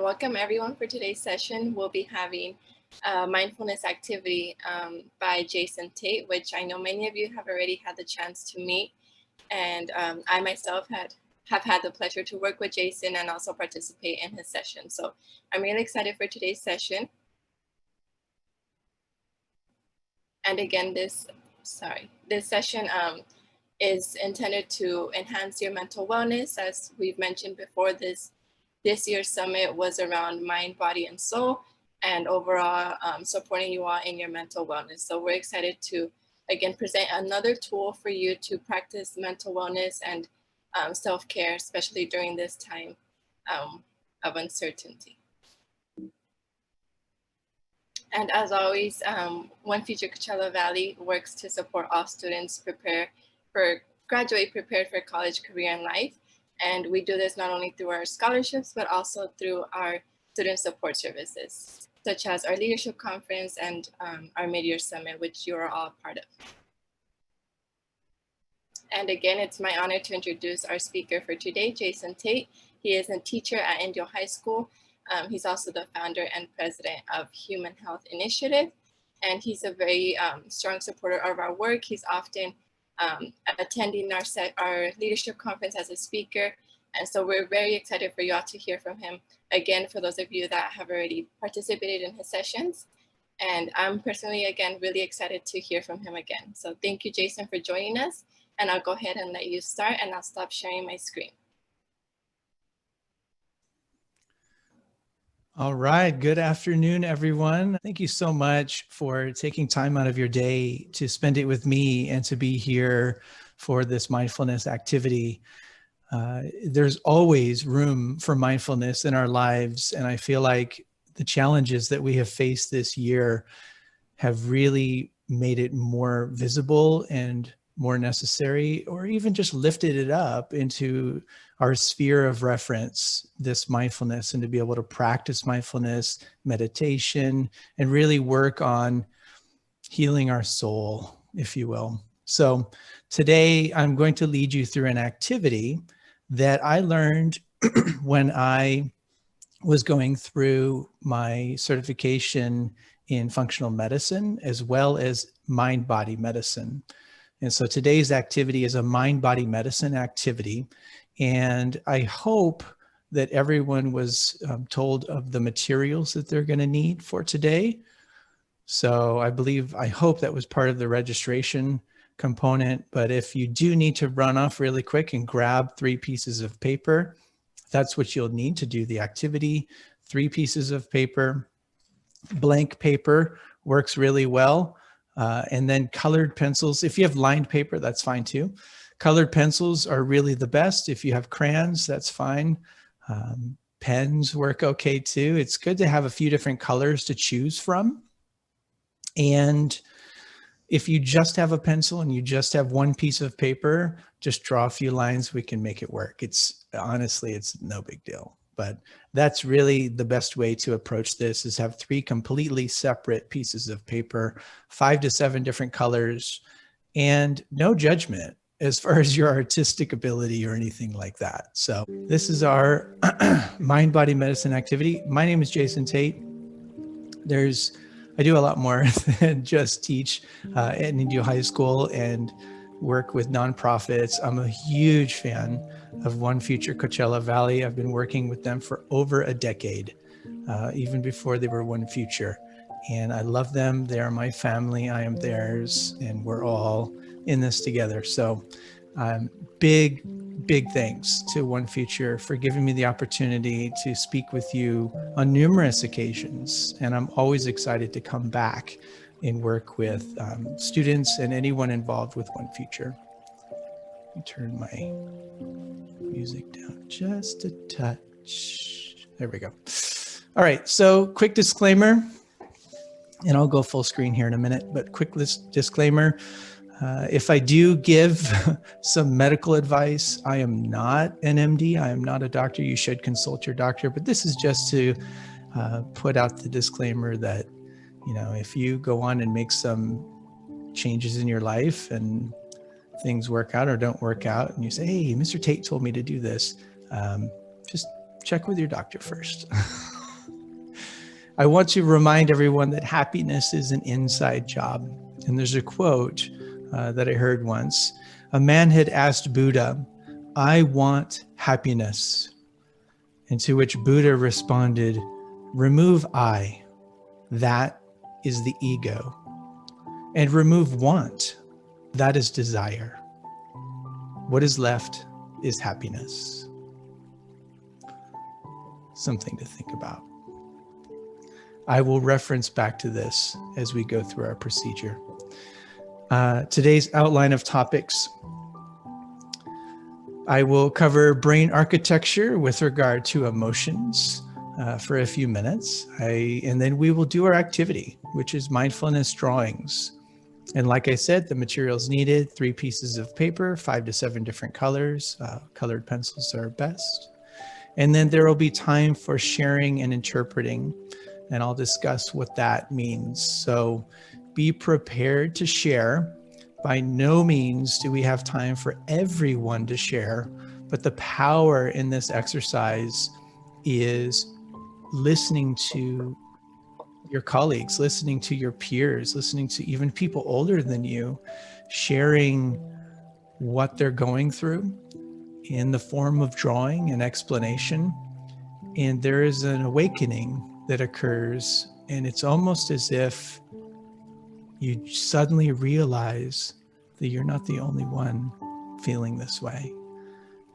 welcome everyone for today's session. We'll be having a mindfulness activity by Jason Tate, which I know many of you have already had the chance to meet. And I myself have had the pleasure to work with Jason and also participate in his session. So I'm really excited for today's session. And again, this session is intended to enhance your mental wellness. As we've mentioned before, this year's summit was around mind, body, and soul, and overall supporting you all in your mental wellness. So we're excited to, again, present another tool for you to practice mental wellness and self-care, especially during this time of uncertainty. And as always, One Future Coachella Valley works to support all students graduate prepared for college, career, and life. And we do this not only through our scholarships, but also through our student support services, such as our leadership conference and our Midyear Summit, which you are all part of. And again, it's my honor to introduce our speaker for today, Jason Tate. He is a teacher at Indio High School. He's also the founder and president of Human Health Initiative. And he's a very strong supporter of our work. He's often attending our leadership conference as a speaker. And so we're very excited for you all to hear from him. Again, for those of you that have already participated in his sessions. And I'm personally, again, really excited to hear from him again. So thank you, Jason, for joining us. And I'll go ahead and let you start, and I'll stop sharing my screen. All right. Good afternoon, everyone. Thank you so much for taking time out of your day to spend it with me and to be here for this mindfulness activity. There's always room for mindfulness in our lives. And I feel like the challenges that we have faced this year have really made it more visible and more necessary, or even just lifted it up into our sphere of reference, this mindfulness, and to be able to practice mindfulness, meditation, and really work on healing our soul, if you will. So today I'm going to lead you through an activity that I learned when I was going through my certification in functional medicine, as well as mind-body medicine. And so today's activity is a mind-body medicine activity. And I hope that everyone was told of the materials that they're going to need for today. So I hope that was part of the registration component. But if you do need to run off really quick and grab 3 pieces of paper, that's what you'll need to do the activity. 3 pieces of paper, blank paper works really well. And then colored pencils. If you have lined paper, that's fine too. Colored pencils are really the best. If you have crayons, that's fine. Pens work okay too. It's good to have a few different colors to choose from. And if you just have a pencil and you just have 1 piece of paper, just draw a few lines, we can make it work. Honestly, it's no big deal. But that's really the best way to approach this, is have 3 completely separate pieces of paper, 5 to 7 different colors, and no judgment as far as your artistic ability or anything like that. So this is our mind-body medicine activity. My name is Jason Tate. I do a lot more than just teach at Indio High School and work with nonprofits. I'm a huge fan of One Future Coachella Valley. I've been working with them for over a decade, even before they were One Future. And I love them. They are my family. I am theirs. And we're all in this together. So big thanks to One Future for giving me the opportunity to speak with you on numerous occasions. And I'm always excited to come back and work with students and anyone involved with One Future. Let me turn my music down just a touch. There we go. All right, so quick disclaimer, and I'll go full screen here in a minute, but quick disclaimer. If I do give some medical advice, I am not an MD. I am not a doctor. You should consult your doctor, but this is just to put out the disclaimer that, if you go on and make some changes in your life and things work out or don't work out, and you say, hey, Mr. Tate told me to do this, just check with your doctor first. I want to remind everyone that happiness is an inside job. And there's a quote that I heard once. A man had asked Buddha, "I want happiness." And to which Buddha responded, "Remove I, that is the ego. And remove want, that is desire. What is left is happiness." Something to think about. I will reference back to this as we go through our procedure. Today's outline of topics. I will cover brain architecture with regard to emotions for a few minutes. And then we will do our activity, which is mindfulness drawings. And like I said, the materials needed: 3 pieces of paper, 5 to 7 different colors. Colored pencils are best. And then there will be time for sharing and interpreting. And I'll discuss what that means. So be prepared to share. By no means do we have time for everyone to share, but the power in this exercise is listening to your colleagues, listening to your peers, listening to even people older than you, sharing what they're going through in the form of drawing and explanation. And there is an awakening that occurs, and it's almost as if you suddenly realize that you're not the only one feeling this way.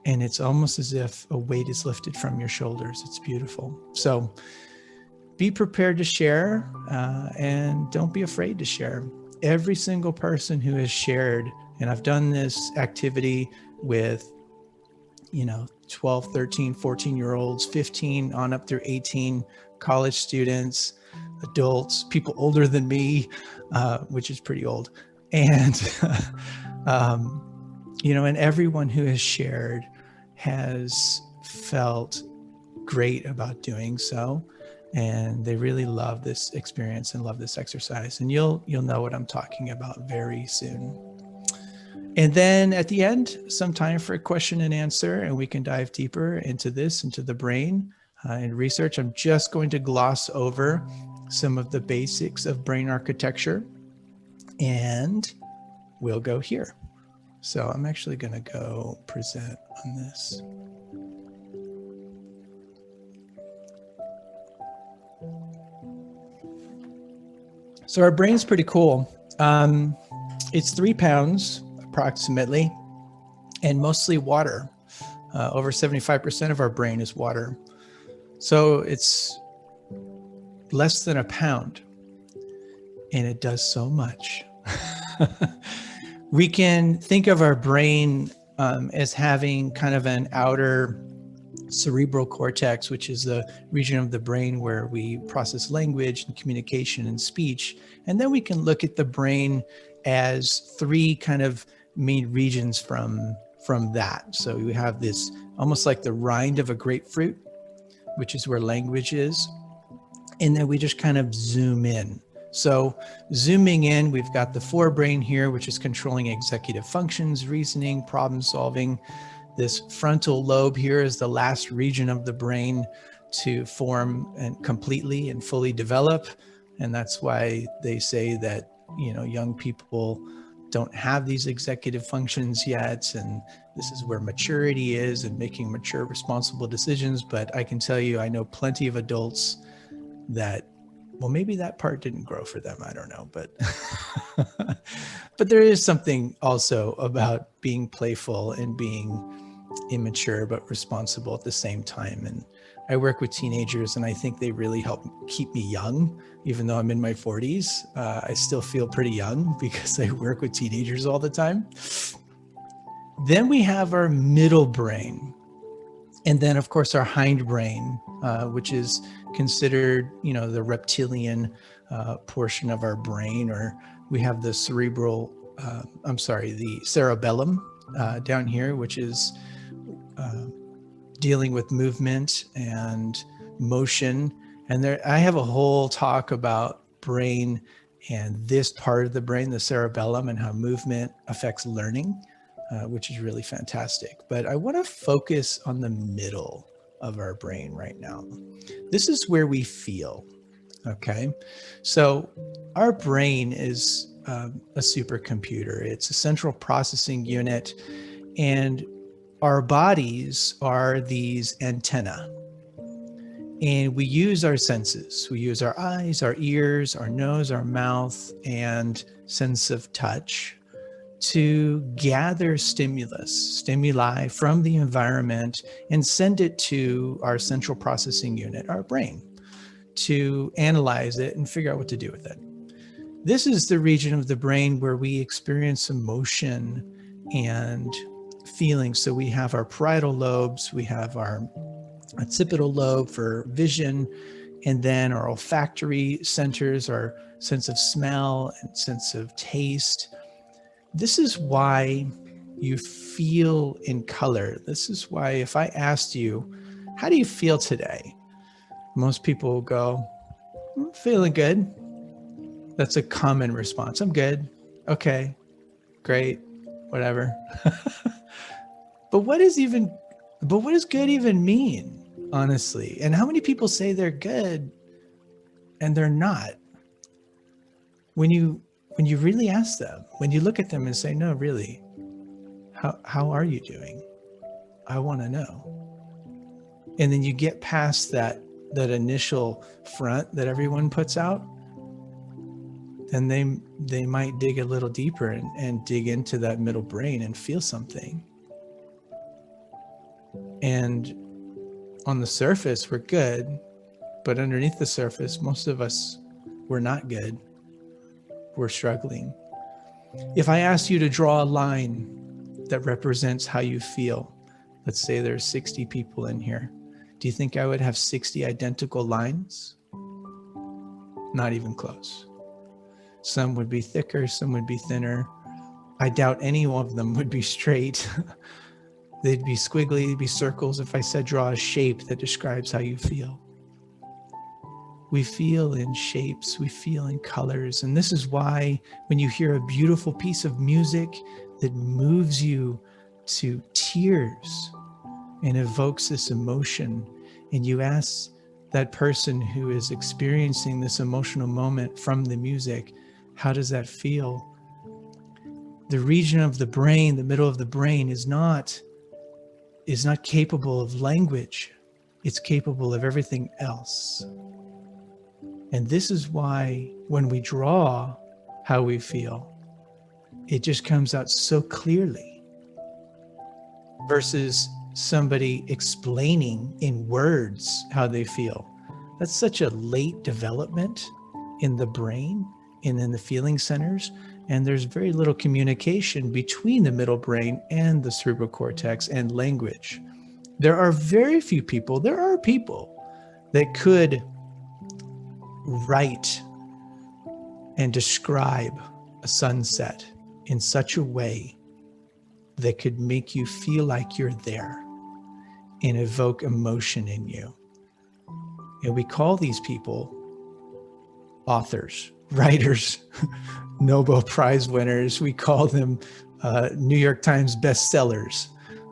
And it's almost as if a weight is lifted from your shoulders. It's beautiful. So be prepared to share, and don't be afraid to share. Every single person who has shared, and I've done this activity with 12, 13, 14-year-olds, 15 on up through 18, college students, adults, people older than me, which is pretty old. And, and everyone who has shared has felt great about doing so. And they really love this experience and love this exercise. And you'll know what I'm talking about very soon. And then at the end, some time for a question and answer, and we can dive deeper into this, into the brain and research. I'm just going to gloss over some of the basics of brain architecture, and we'll go here. So I'm actually going to go present on this. So our brain's pretty cool. It's 3 pounds approximately, and mostly water. Over 75% of our brain is water. So it's less than a pound, and it does so much. We can think of our brain as having kind of an outer cerebral cortex, which is the region of the brain where we process language and communication and speech. And then we can look at the brain as 3 kind of main regions from that. So we have this almost like the rind of a grapefruit, which is where language is. And then we just kind of zoom in. So zooming in, we've got the forebrain here, which is controlling executive functions, reasoning, problem solving. This frontal lobe here is the last region of the brain to form and completely and fully develop. And that's why they say that, young people don't have these executive functions yet. And this is where maturity is and making mature, responsible decisions. But I can tell you, I know plenty of adults that, well, maybe that part didn't grow for them. I don't know, but but there is something also about being playful and being immature but responsible at the same time. And I work with teenagers, and I think they really help keep me young. Even though I'm in my 40s, I still feel pretty young because I work with teenagers all the time. Then we have our middle brain. And then, of course, our hindbrain, which is considered, the reptilian portion of our brain, or we have the the cerebellum down here, which is dealing with movement and motion. And I have a whole talk about brain and this part of the brain, the cerebellum, and how movement affects learning, which is really fantastic. But I want to focus on the middle of our brain right now. This is where we feel. Okay. So our brain is a supercomputer. It's a central processing unit, and our bodies are these antennae. And we use our senses. We use our eyes, our ears, our nose, our mouth, and sense of touch to gather stimuli from the environment and send it to our central processing unit, our brain, to analyze it and figure out what to do with it. This is the region of the brain where we experience emotion and feelings. So we have our parietal lobes, we have our occipital lobe for vision, and then our olfactory centers, our sense of smell and sense of taste. This is why you feel in color. This is why if I asked you, how do you feel today? Most people will go, I'm feeling good. That's a common response. I'm good. Okay, great, whatever. But what does good even mean, honestly? And how many people say they're good and they're not? When you really ask them, when you look at them and say, no, really, how are you doing? I want to know. And then you get past that initial front that everyone puts out, then they might dig a little deeper and dig into that middle brain and feel something. And on the surface, we're good, but underneath the surface, most of us, we're not good. We're struggling. If I asked you to draw a line that represents how you feel, let's say there's 60 people in here, do you think I would have 60 identical lines? Not even close. Some would be thicker, some would be thinner. I doubt any one of them would be straight. They'd be squiggly, they'd be circles if I said draw a shape that describes how you feel. We feel in shapes, we feel in colors. And this is why when you hear a beautiful piece of music that moves you to tears and evokes this emotion, and you ask that person who is experiencing this emotional moment from the music, how does that feel? The region of the brain, the middle of the brain, is not capable of language. It's capable of everything else. And this is why when we draw how we feel, it just comes out so clearly versus somebody explaining in words how they feel. That's such a late development in the brain and in the feeling centers. And there's very little communication between the middle brain and the cerebral cortex and language. There are people that could write and describe a sunset in such a way that could make you feel like you're there and evoke emotion in you. And we call these people authors, writers, Nobel Prize winners. We call them New York Times bestsellers.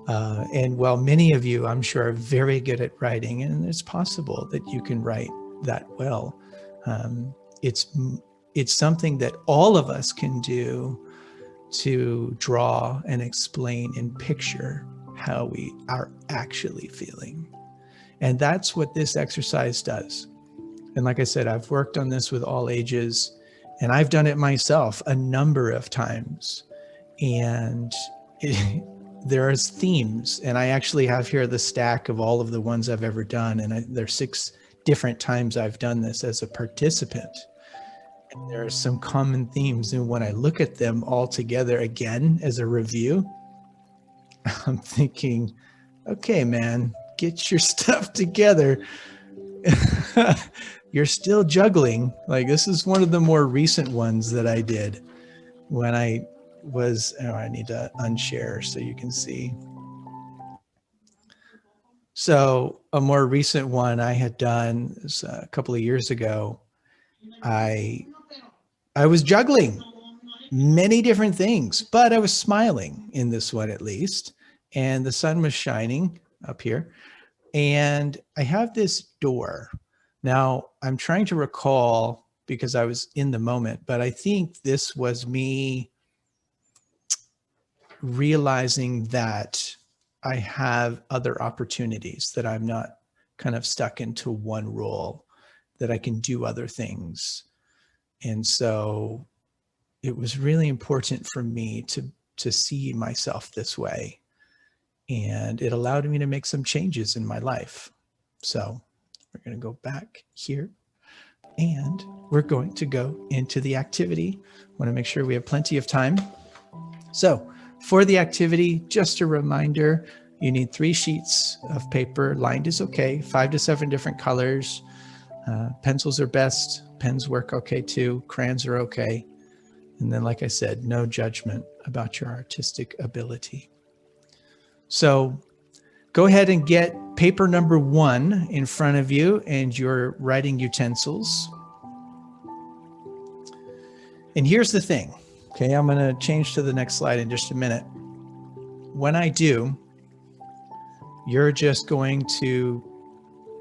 And while many of you, I'm sure, are very good at writing, and it's possible that you can write that well, it's something that all of us can do to draw and explain and picture how we are actually feeling. And that's what this exercise does. And like I said, I've worked on this with all ages, and I've done it myself a number of times. And there are themes, and I actually have here the stack of all of the ones I've ever done. And there's 6 different times I've done this as a participant. And there are some common themes. And when I look at them all together again as a review, I'm thinking, okay, man, get your stuff together. You're still juggling. Like, this is one of the more recent ones that I did when I was, I need to unshare so you can see. So a more recent one I had done is a couple of years ago. I was juggling many different things, but I was smiling in this one at least. And the sun was shining up here. And I have this door. Now, I'm trying to recall because I was in the moment, but I think this was me realizing that I have other opportunities, that I'm not kind of stuck into one role, that I can do other things. And so it was really important for me to see myself this way. And it allowed me to make some changes in my life. So we're going to go back here and we're going to go into the activity. I want to make sure we have plenty of time. So for the activity, just a reminder, you need 3 sheets of paper. Lined is okay, 5 to 7 different colors. Pencils are best. Pens work okay too. Crayons are okay. And then, like I said, no judgment about your artistic ability. So go ahead and get paper number 1 in front of you and your writing utensils. And here's the thing. Okay, I'm going to change to the next slide in just a minute. When I do, you're just going to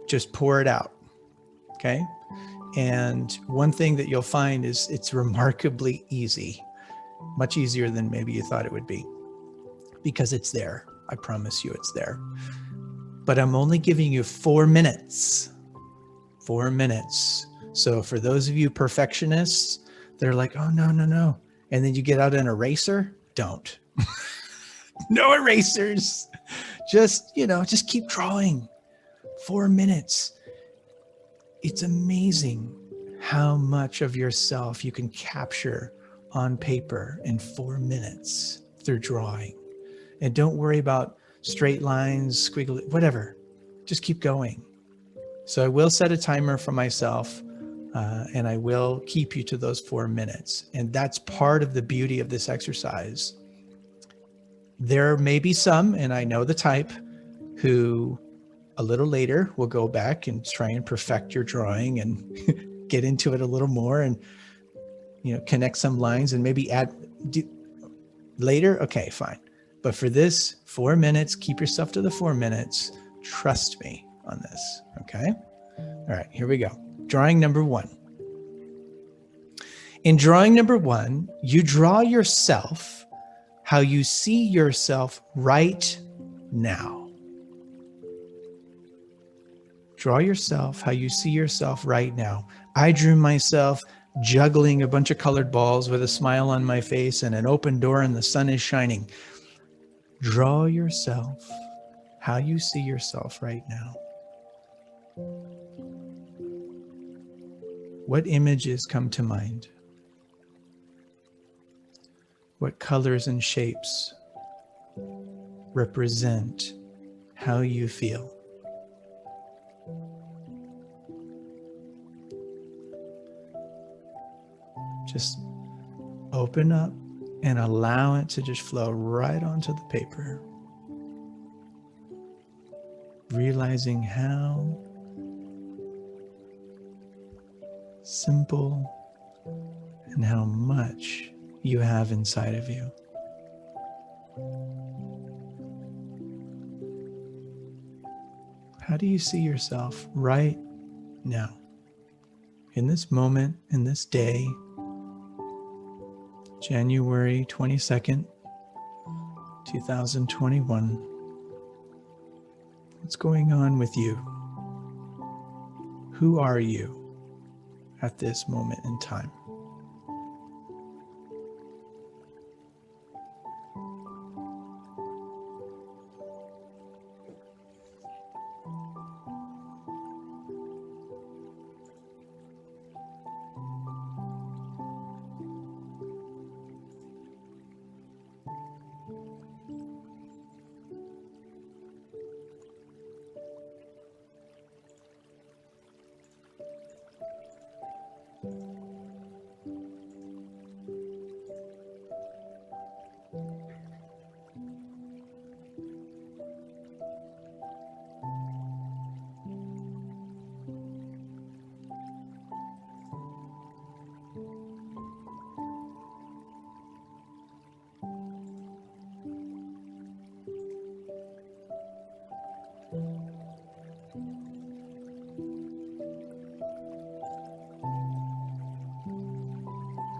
just pour it out. Okay. And one thing that you'll find is it's remarkably easy, much easier than maybe you thought it would be, because it's there. I promise you it's there. But I'm only giving you 4 minutes. 4 minutes. So for those of you perfectionists, they're like, oh, no, no, no. And then you get out an eraser. Don't. No erasers. Just keep drawing. 4 minutes. It's amazing how much of yourself you can capture on paper in 4 minutes through drawing. And don't worry about straight lines, squiggly, whatever. Just keep going. So I will set a timer for myself, and I will keep you to those 4 minutes. And that's part of the beauty of this exercise. There may be some, and I know the type, who a little later will go back and try and perfect your drawing and get into it a little more and, connect some lines and maybe add later. Okay, fine. But for this 4 minutes, keep yourself to the 4 minutes. Trust me on this. Okay. All right, here we go. Drawing number 1. In drawing number 1, you draw yourself how you see yourself right now. Draw yourself how you see yourself right now. I drew myself juggling a bunch of colored balls with a smile on my face and an open door and the sun is shining. Draw yourself how you see yourself right now. What images come to mind? What colors and shapes represent how you feel? Just open up and allow it to just flow right onto the paper. Realizing how simple and how much you have inside of you. How do you see yourself right now? In this moment, in this day, January 22nd, 2021. What's going on with you? Who are you at this moment in time?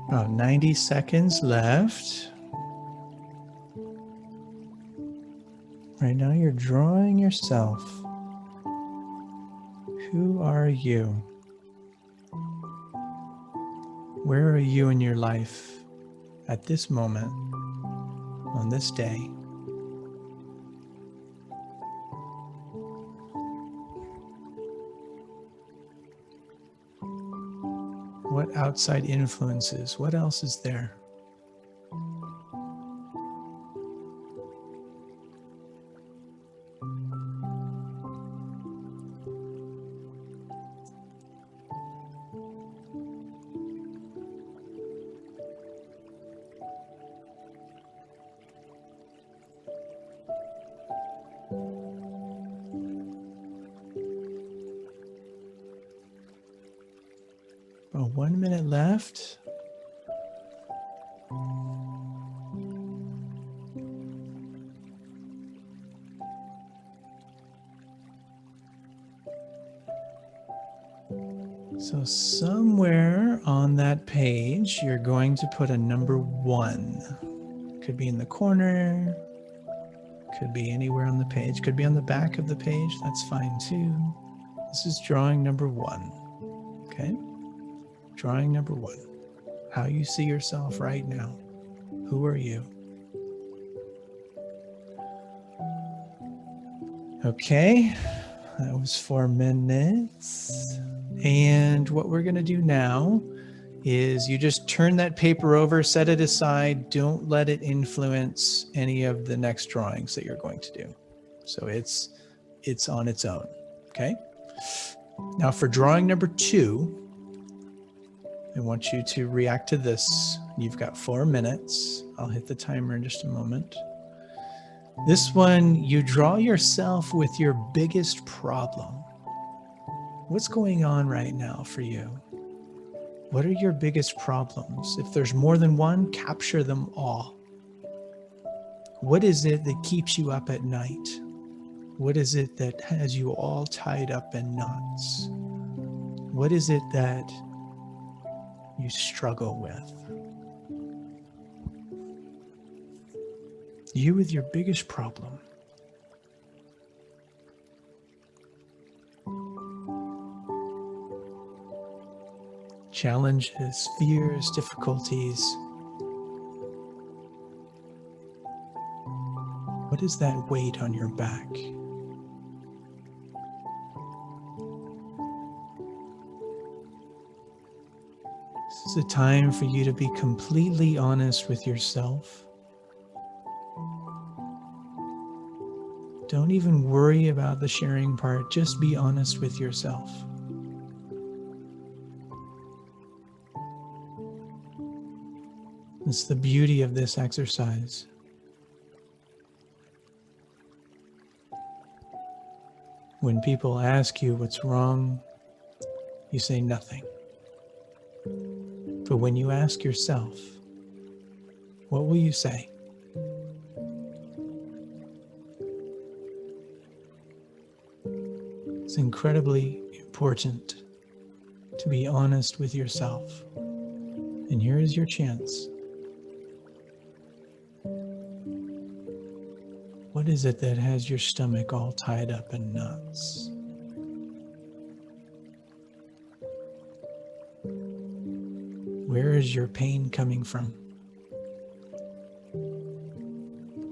About 90 seconds left. Right now you're drawing yourself. Who are you? Where are you in your life at this moment, on this day? What outside influences? What else is there? About 1 minute left. So somewhere on that page, you're going to put a number 1. Could be in the corner, could be anywhere on the page, could be on the back of the page. That's fine too. This is drawing number 1. Okay? Drawing number 1. How you see yourself right now. Who are you? Okay, that was 4 minutes. And what we're going to do now is you just turn that paper over, set it aside. Don't let it influence any of the next drawings that you're going to do. So it's on its own. Okay. Now for drawing number 2, I want you to react to this. You've got 4 minutes. I'll hit the timer in just a moment. This one, you draw yourself with your biggest problem. What's going on right now for you? What are your biggest problems? If there's more than one, capture them all. What is it that keeps you up at night? What is it that has you all tied up in knots? What is it that you struggle with? You with your biggest problem. Challenges, fears, difficulties. What is that weight on your back? This is a time for you to be completely honest with yourself. Don't even worry about the sharing part. Just be honest with yourself. It's the beauty of this exercise. When people ask you what's wrong, you say nothing. But when you ask yourself, what will you say? It's incredibly important to be honest with yourself. And here is your chance. What is it that has your stomach all tied up in knots? Where is your pain coming from?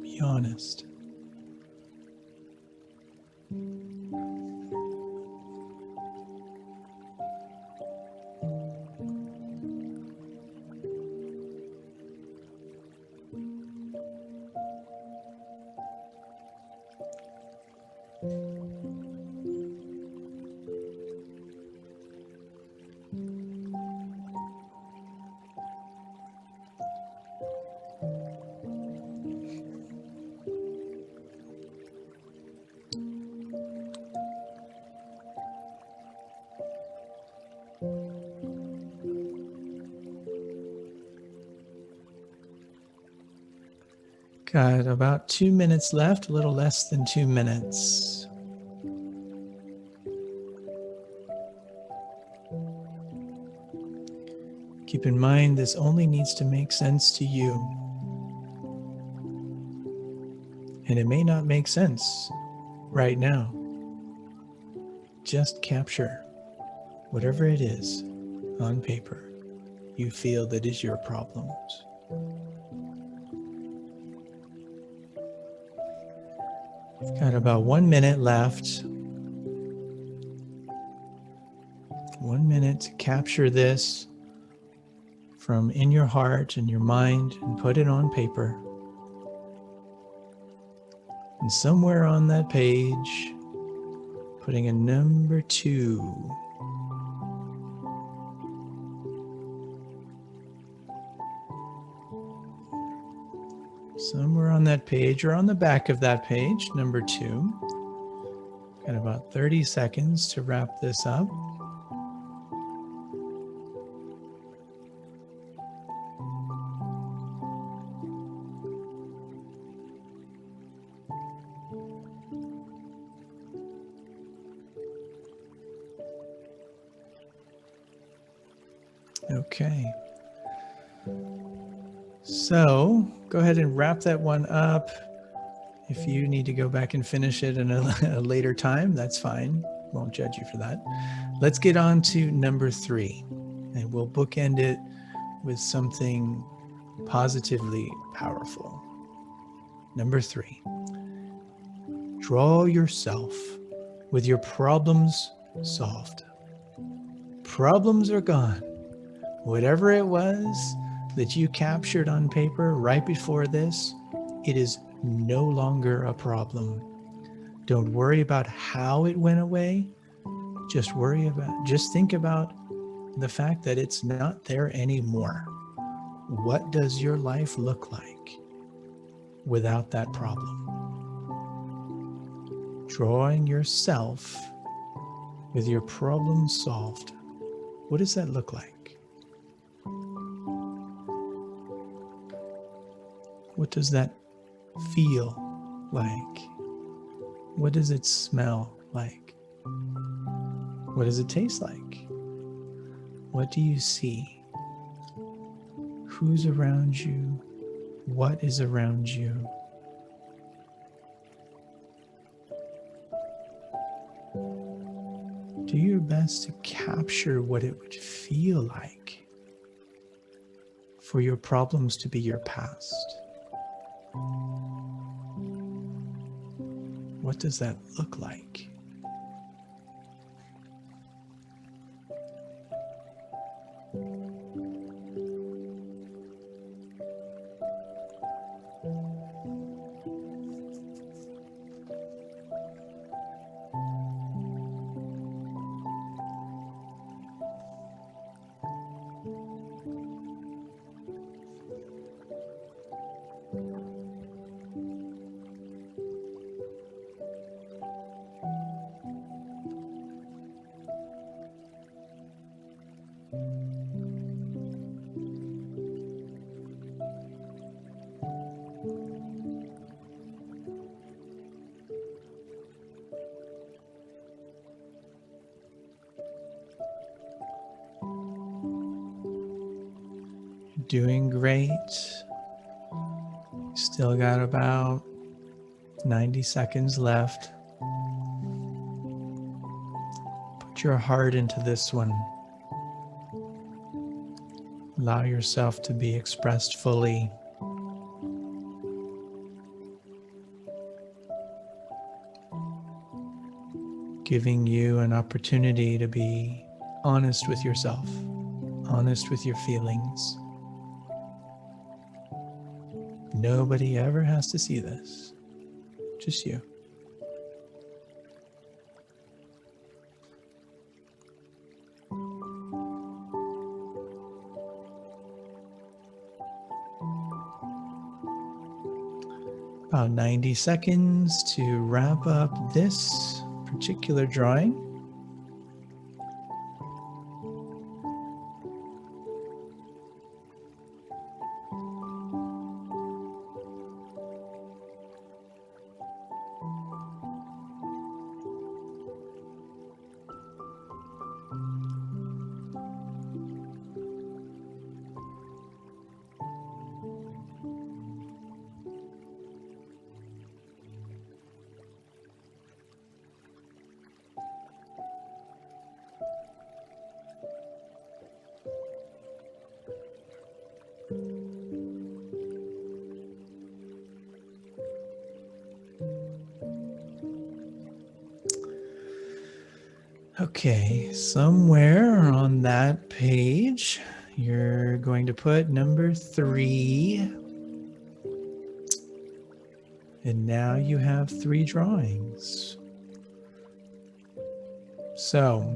Be honest. Got about 2 minutes left, a little less than 2 minutes. Keep in mind, this only needs to make sense to you. And it may not make sense right now. Just capture whatever it is on paper you feel that is your problems. We've got about 1 minute left. 1 minute to capture this from in your heart and your mind and put it on paper. And somewhere on that page, putting a number 2. Somewhere on that page or on the back of that page, number 2. Got about 30 seconds to wrap this up. Okay. So go ahead and wrap that one up. If you need to go back and finish it in a later time, that's fine. Won't judge you for that. Let's get on to number 3, and we'll bookend it with something positively powerful. Number 3, draw yourself with your problems solved. Problems are gone. Whatever it was that you captured on paper right before this, it is no longer a problem. Don't worry about how it went away. Just think about the fact that it's not there anymore. What does your life look like without that problem? Drawing yourself with your problem solved. What does that look like? What does that feel like? What does it smell like? What does it taste like? What do you see? Who's around you? What is around you? Do your best to capture what it would feel like for your problems to be your past. What does that look like? Doing great. Still got about 90 seconds left. Put your heart into this one. Allow yourself to be expressed fully. Giving you an opportunity to be honest with yourself, honest with your feelings. Nobody ever has to see this, just you. About 90 seconds to wrap up this particular drawing. Okay, somewhere on that page, you're going to put number 3. And now you have 3 drawings. So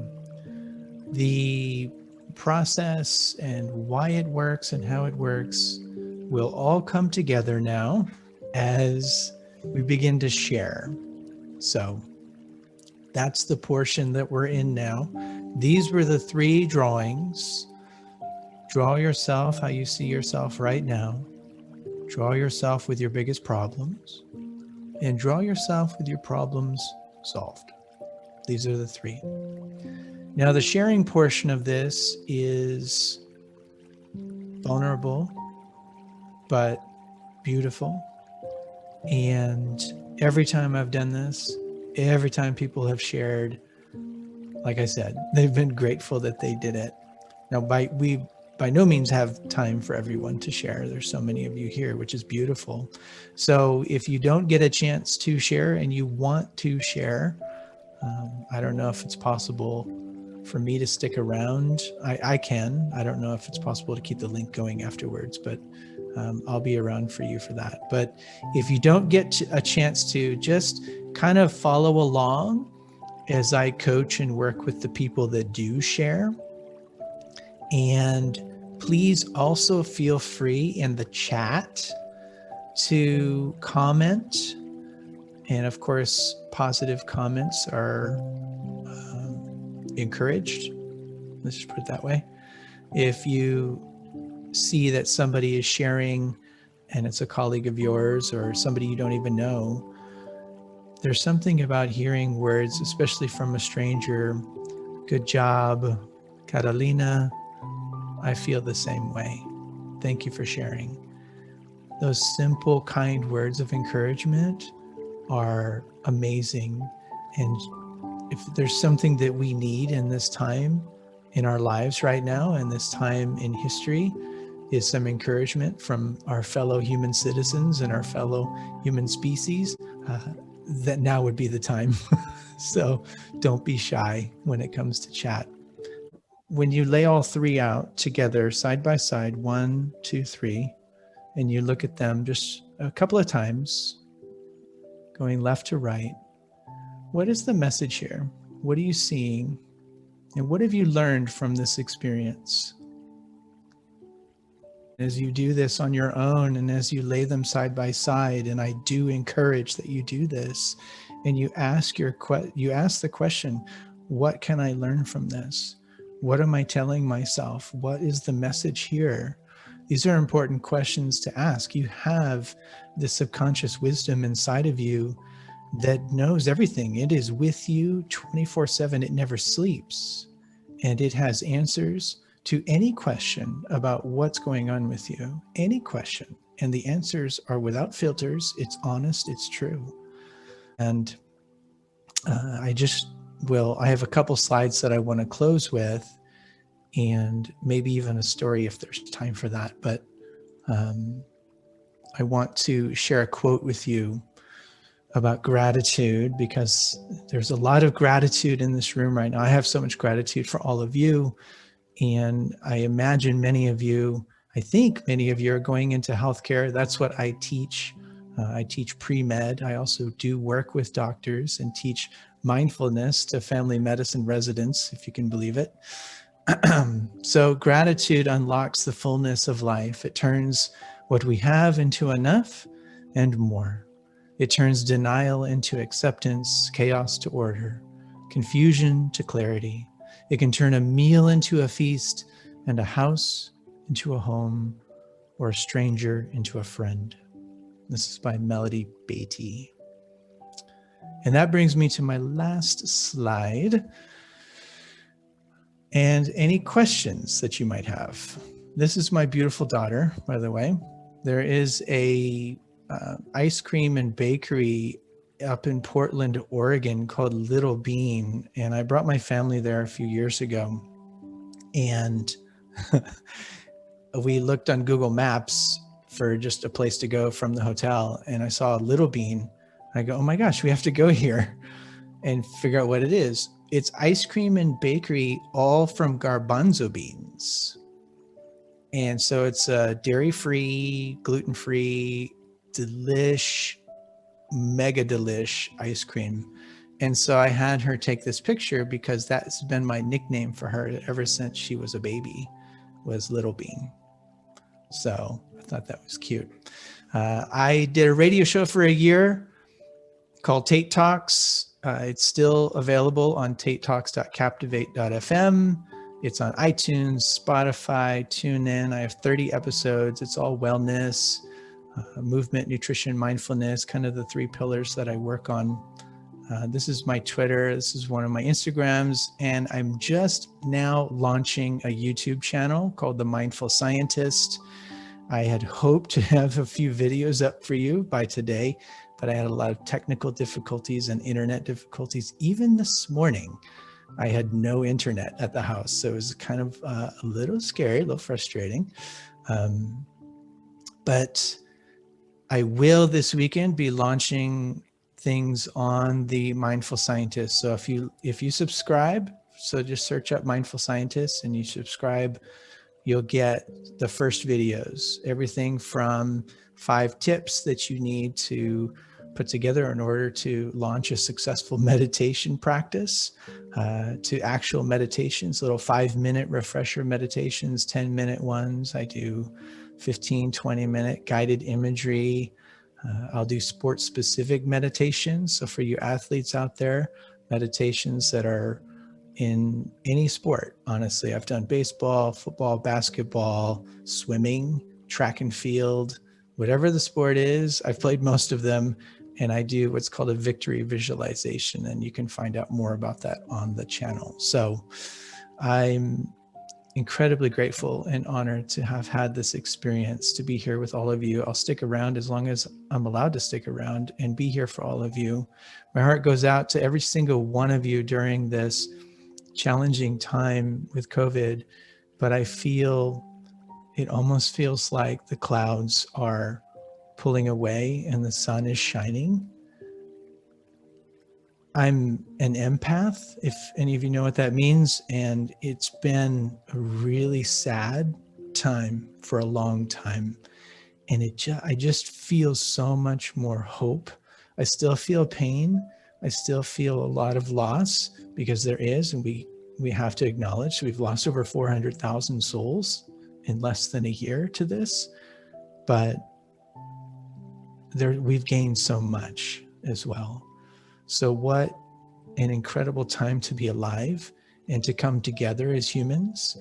the process and why it works and how it works will all come together now as we begin to share. So that's the portion that we're in now. These were the 3 drawings. Draw yourself how you see yourself right now. Draw yourself with your biggest problems. And draw yourself with your problems solved. These are the 3. Now, the sharing portion of this is vulnerable, but beautiful. And every time I've done this, every time people have shared, like I said, they've been grateful that they did it. Now, we by no means have time for everyone to share. There's so many of you here, which is beautiful. So if you don't get a chance to share and you want to share, I don't know if it's possible for me to stick around. I can. I don't know if it's possible to keep the link going afterwards, but I'll be around for you for that. But if you don't get a chance to, just kind of follow along as I coach and work with the people that do share. And please also feel free in the chat to comment. And of course, positive comments are encouraged. Let's just put it that way. If you see that somebody is sharing and it's a colleague of yours or somebody you don't even know, there's something about hearing words, especially from a stranger. Good job, Catalina. I feel the same way. Thank you for sharing. Those simple, kind words of encouragement are amazing. And if there's something that we need in this time in our lives right now, and this time in history, is some encouragement from our fellow human citizens and our fellow human species, that now would be the time. So don't be shy when it comes to chat. When you lay all 3 out together, side by side, 1, 2, 3, and you look at them just a couple of times, going left to right, what is the message here? What are you seeing? And what have you learned from this experience? As you do this on your own and as you lay them side by side, and I do encourage that you do this, and you ask the question, what can I learn from this? What am I telling myself? What is the message here? These are important questions to ask. You have the subconscious wisdom inside of you that knows everything. It is with you 24/7. It never sleeps. And it has answers to any question about what's going on with you, any question. And the answers are without filters. It's honest. It's true. And I have a couple slides that I want to close with, and maybe even a story if there's time for that. But I want to share a quote with you about gratitude, because there's a lot of gratitude in this room right now. I have so much gratitude for all of you. And I imagine I think many of you are going into healthcare. That's what I teach. I teach pre-med. I also do work with doctors and teach mindfulness to family medicine residents, if you can believe it. So gratitude unlocks the fullness of life. It turns what we have into enough and more. It turns denial into acceptance, chaos to order, confusion to clarity. It can turn a meal into a feast, and a house into a home, or a stranger into a friend. This is by Melody Beatty. And that brings me to my last slide. And any questions that you might have. This is my beautiful daughter, by the way. There is a ice cream and bakery up in Portland, Oregon called Little Bean. And I brought my family there a few years ago. And we looked on Google Maps for just a place to go from the hotel. And I saw Little Bean. I go, oh my gosh, we have to go here and figure out what it is. it's ice cream and bakery, all from garbanzo beans. And so it's dairy-free, gluten-free, delish, mega delish ice cream. And so I had her take this picture because that's been my nickname for her ever since she was a baby, was Little Bean. So I thought that was cute. I did a radio show for a year called Tate Talks. It's still available on tatetalks.captivate.fm. It's on iTunes, Spotify, TuneIn. I have 30 episodes. It's all wellness, movement, nutrition, mindfulness, kind of the three pillars that I work on. This is my Twitter. This is one of my Instagrams. And I'm just now launching a YouTube channel called The Mindful Scientist. I had hoped to have a few videos up for you by today, but I had a lot of technical difficulties and internet difficulties. Even this morning, I had no internet at the house. So it was kind of a little scary, a little frustrating. But I will this weekend be launching things on the Mindful Scientist. So if you subscribe, so just search up Mindful Scientist and you subscribe, you'll get the first videos, everything from 5 tips that you need to put together in order to launch a successful meditation practice, to actual meditations, little 5-minute refresher meditations, 10-minute ones. I do 15, 20-minute guided imagery. I'll do sport-specific meditations. So for you athletes out there, meditations that are in any sport. Honestly, I've done baseball, football, basketball, swimming, track and field, whatever the sport is. I've played most of them, and I do what's called a victory visualization, and you can find out more about that on the channel. So I'm incredibly grateful and honored to have had this experience, to be here with all of you. I'll stick around as long as I'm allowed to stick around and be here for all of you. My heart goes out to every single one of you during this challenging time with COVID, but I feel it almost feels like the clouds are pulling away and the sun is shining. I'm an empath, if any of you know what that means, and it's been a really sad time for a long time. And I just feel so much more hope. I still feel pain. I still feel a lot of loss, because there is, and we have to acknowledge, we've lost over 400,000 souls in less than a year to this, but we've gained so much as well. So what an incredible time to be alive and to come together as humans.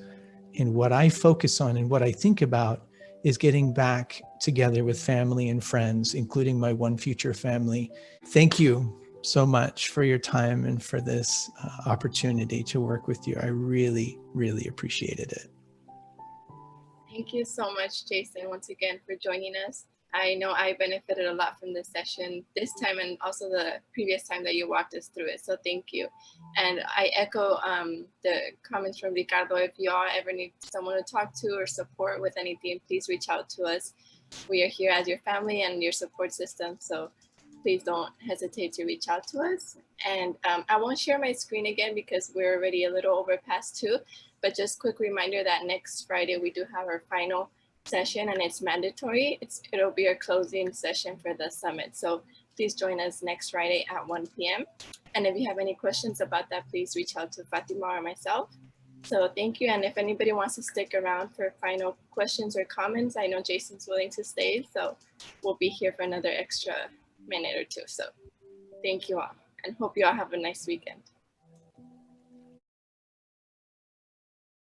And what I focus on and what I think about is getting back together with family and friends, including my One Future family. Thank you so much for your time and for this opportunity to work with you. I really, really appreciated it. Thank you so much, Jason, once again for joining us. I know I benefited a lot from this session this time and also the previous time that you walked us through it. So thank you. And I echo the comments from Ricardo. If you all ever need someone to talk to or support with anything, please reach out to us. We are here as your family and your support system. So please don't hesitate to reach out to us. And I won't share my screen again because we're already a little over past 2, but just quick reminder that next Friday we do have our final session and it's mandatory. It'll be our closing session for the summit. So please join us next Friday at 1 p.m. And if you have any questions about that, please reach out to Fatima or myself. So thank you. And if anybody wants to stick around for final questions or comments, I know Jason's willing to stay. So we'll be here for another extra minute or 2. So thank you all and hope you all have a nice weekend.